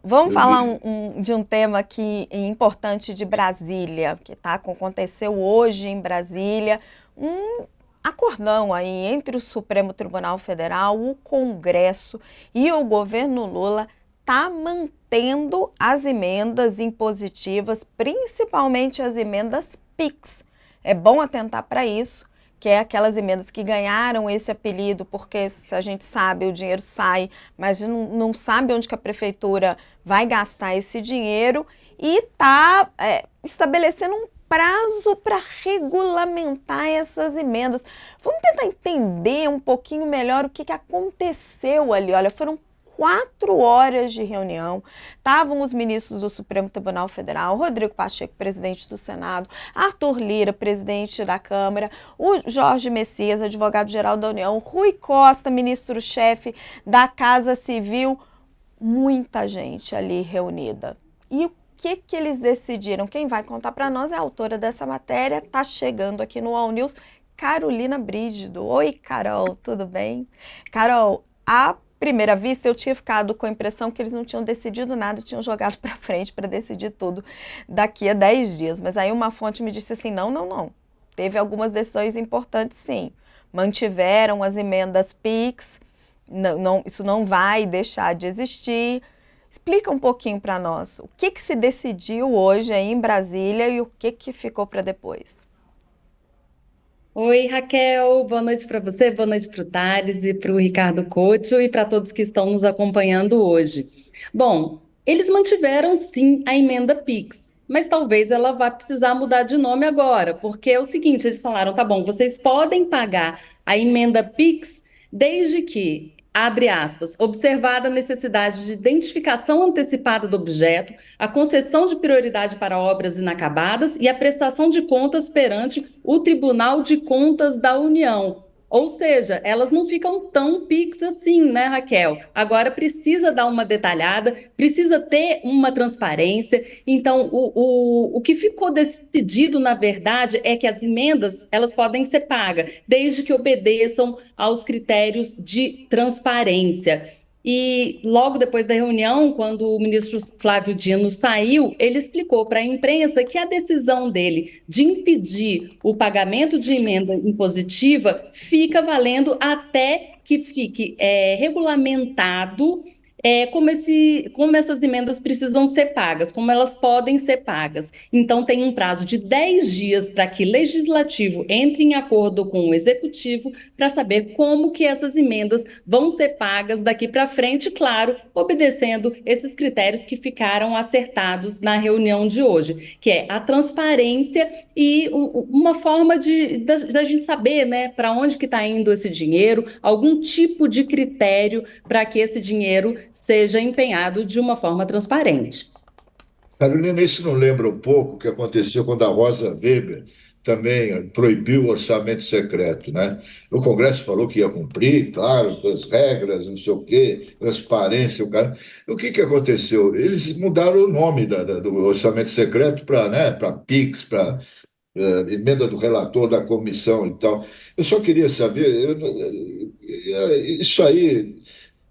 Vamos falar de um tema que é importante de Brasília, que aconteceu hoje em Brasília, um acordão aí entre o Supremo Tribunal Federal, o Congresso e o governo Lula está mantendo as emendas impositivas, principalmente as emendas PIX. É bom atentar para isso, que é aquelas emendas que ganharam esse apelido, porque a gente sabe, o dinheiro sai, mas não sabe onde que a prefeitura vai gastar esse dinheiro, e está estabelecendo um prazo para regulamentar essas emendas. Vamos tentar entender um pouquinho melhor o que aconteceu ali. Olha, foram 4 horas de reunião, estavam os ministros do Supremo Tribunal Federal, Rodrigo Pacheco, presidente do Senado, Arthur Lira, presidente da Câmara, o Jorge Messias, advogado-geral da União, Rui Costa, ministro-chefe da Casa Civil, muita gente ali reunida. E o que eles decidiram? Quem vai contar para nós é a autora dessa matéria, está chegando aqui no All News, Carolina Brígido. Oi, Carol, tudo bem? Carol, a primeira vista, eu tinha ficado com a impressão que eles não tinham decidido nada, tinham jogado para frente para decidir tudo daqui a 10 dias. Mas aí uma fonte me disse assim, não. Teve algumas decisões importantes, sim. Mantiveram as emendas PIX, isso não vai deixar de existir. Explica um pouquinho para nós, o que se decidiu hoje aí em Brasília e o que ficou para depois? Oi, Raquel, boa noite para você, boa noite para o Thales e para o Ricardo Couto e para todos que estão nos acompanhando hoje. Bom, eles mantiveram sim a emenda PIX, mas talvez ela vá precisar mudar de nome agora, porque é o seguinte, eles falaram, tá bom, vocês podem pagar a emenda PIX desde que, abre aspas, observada a necessidade de identificação antecipada do objeto, a concessão de prioridade para obras inacabadas e a prestação de contas perante o Tribunal de Contas da União. Ou seja, elas não ficam tão PIX assim, né, Raquel? Agora precisa dar uma detalhada, precisa ter uma transparência. Então, o que ficou decidido, na verdade, é que as emendas elas podem ser pagas, desde que obedeçam aos critérios de transparência. E logo depois da reunião, quando o ministro Flávio Dino saiu, ele explicou para a imprensa que a decisão dele de impedir o pagamento de emenda impositiva fica valendo até que fique regulamentado como essas emendas precisam ser pagas, como elas podem ser pagas. Então, tem um prazo de 10 dias para que o legislativo entre em acordo com o executivo para saber como que essas emendas vão ser pagas daqui para frente, claro, obedecendo esses critérios que ficaram acertados na reunião de hoje, que é a transparência e uma forma da gente saber, né, para onde que está indo esse dinheiro, algum tipo de critério para que esse dinheiro seja empenhado de uma forma transparente. Carolina, isso não lembra um pouco o que aconteceu quando a Rosa Weber também proibiu o orçamento secreto, né? O Congresso falou que ia cumprir, claro, com as regras, não sei o quê, transparência, o cara. O que aconteceu? Eles mudaram o nome do orçamento secreto para, né, para PIX, para emenda do relator da comissão e tal. Eu só queria saber, isso aí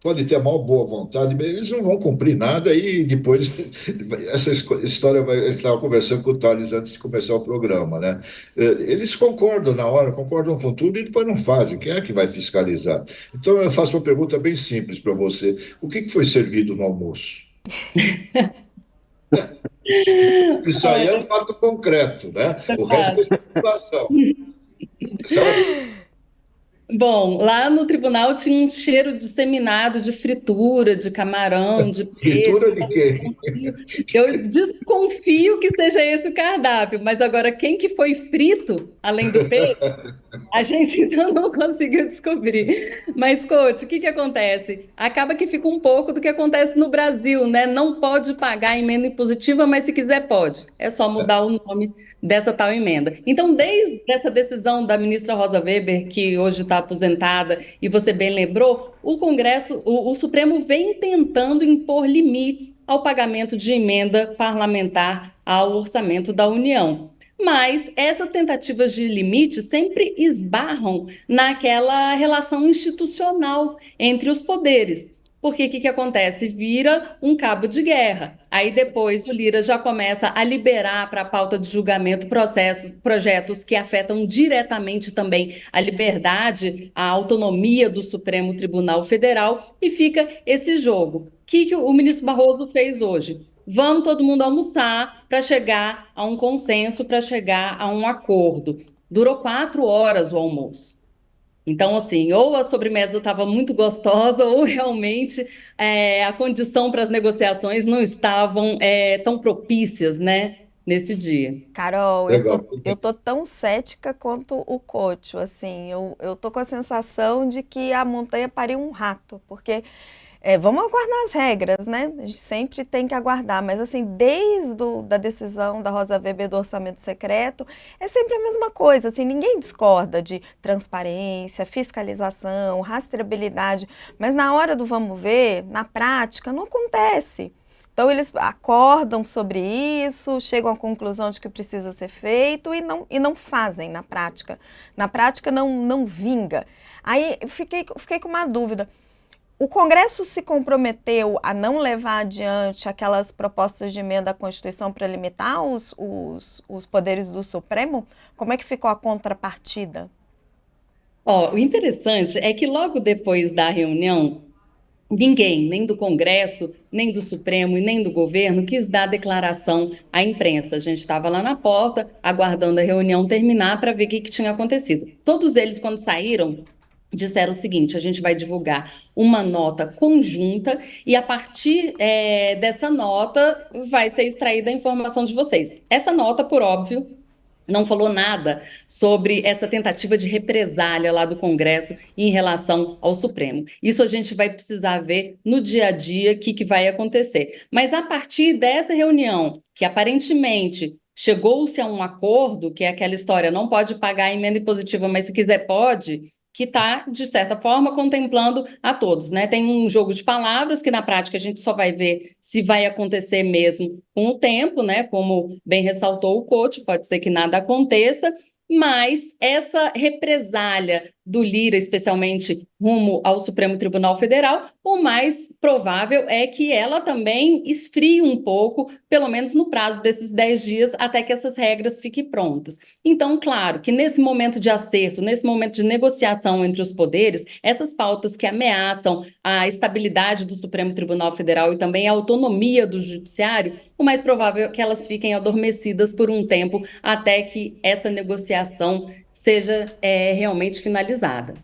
pode ter a maior boa vontade, mas eles não vão cumprir nada e depois essa história vai. Eu estava conversando com o Thales antes de começar o programa, né? Eles concordam na hora, concordam com tudo e depois não fazem. Quem é que vai fiscalizar? Então eu faço uma pergunta bem simples para você: o que foi servido no almoço? Isso aí é um fato concreto, né? O resto é especulação. Sabe? Bom, lá no tribunal tinha um cheiro disseminado de fritura, de camarão, de peixe. Fritura de quê? Eu desconfio que seja esse o cardápio, mas agora quem que foi frito, além do peixe, a gente ainda não conseguiu descobrir. Mas, coach, o que que acontece? Acaba que fica um pouco do que acontece no Brasil, né? Não pode pagar a emenda impositiva, mas se quiser pode. É só mudar o nome dessa tal emenda. Então, desde essa decisão da ministra Rosa Weber, que hoje está aposentada, e você bem lembrou, o Congresso, o Supremo vem tentando impor limites ao pagamento de emenda parlamentar ao orçamento da União. Mas essas tentativas de limite sempre esbarram naquela relação institucional entre os poderes. porque o que que acontece? Vira um cabo de guerra. Aí depois o Lira já começa a liberar para a pauta de julgamento projetos que afetam diretamente também a liberdade, a autonomia do Supremo Tribunal Federal, e fica esse jogo. O que que o ministro Barroso fez hoje? Vamos todo mundo almoçar para chegar a um consenso, para chegar a um acordo. Durou 4 horas o almoço. Então, assim, ou a sobremesa estava muito gostosa, ou realmente a condição para as negociações não estavam tão propícias, né, nesse dia. Carol, Legal. eu tô tão cética quanto o Coach, assim, eu tô com a sensação de que a montanha pariu um rato, porque vamos aguardar as regras, né? A gente sempre tem que aguardar, mas assim, da decisão da Rosa Weber do orçamento secreto, é sempre a mesma coisa, assim, ninguém discorda de transparência, fiscalização, rastreabilidade, mas na hora do vamos ver, na prática, não acontece. Então eles acordam sobre isso, chegam à conclusão de que precisa ser feito e não fazem na prática. Na prática não vinga. Aí fiquei com uma dúvida. O Congresso se comprometeu a não levar adiante aquelas propostas de emenda à Constituição para limitar os poderes do Supremo? Como é que ficou a contrapartida? Ó, o interessante é que logo depois da reunião, ninguém, nem do Congresso, nem do Supremo e nem do governo, quis dar declaração à imprensa. A gente estava lá na porta, aguardando a reunião terminar para ver o que tinha acontecido. Todos eles, quando saíram, disseram o seguinte: a gente vai divulgar uma nota conjunta e a partir dessa nota vai ser extraída a informação de vocês. Essa nota, por óbvio, não falou nada sobre essa tentativa de represália lá do Congresso em relação ao Supremo. Isso a gente vai precisar ver no dia a dia o que vai acontecer. Mas a partir dessa reunião, que aparentemente chegou-se a um acordo, que é aquela história, não pode pagar a emenda impositiva, mas se quiser pode, que está, de certa forma, contemplando a todos, né? Tem um jogo de palavras que, na prática, a gente só vai ver se vai acontecer mesmo com o tempo, né? Como bem ressaltou o coach, pode ser que nada aconteça, mas essa represália do Lira, especialmente rumo ao Supremo Tribunal Federal, o mais provável é que ela também esfrie um pouco, pelo menos no prazo desses 10 dias, até que essas regras fiquem prontas. Então, claro que nesse momento de acerto, nesse momento de negociação entre os poderes, essas pautas que ameaçam a estabilidade do Supremo Tribunal Federal e também a autonomia do Judiciário, o mais provável é que elas fiquem adormecidas por um tempo até que essa negociação seja realmente finalizada.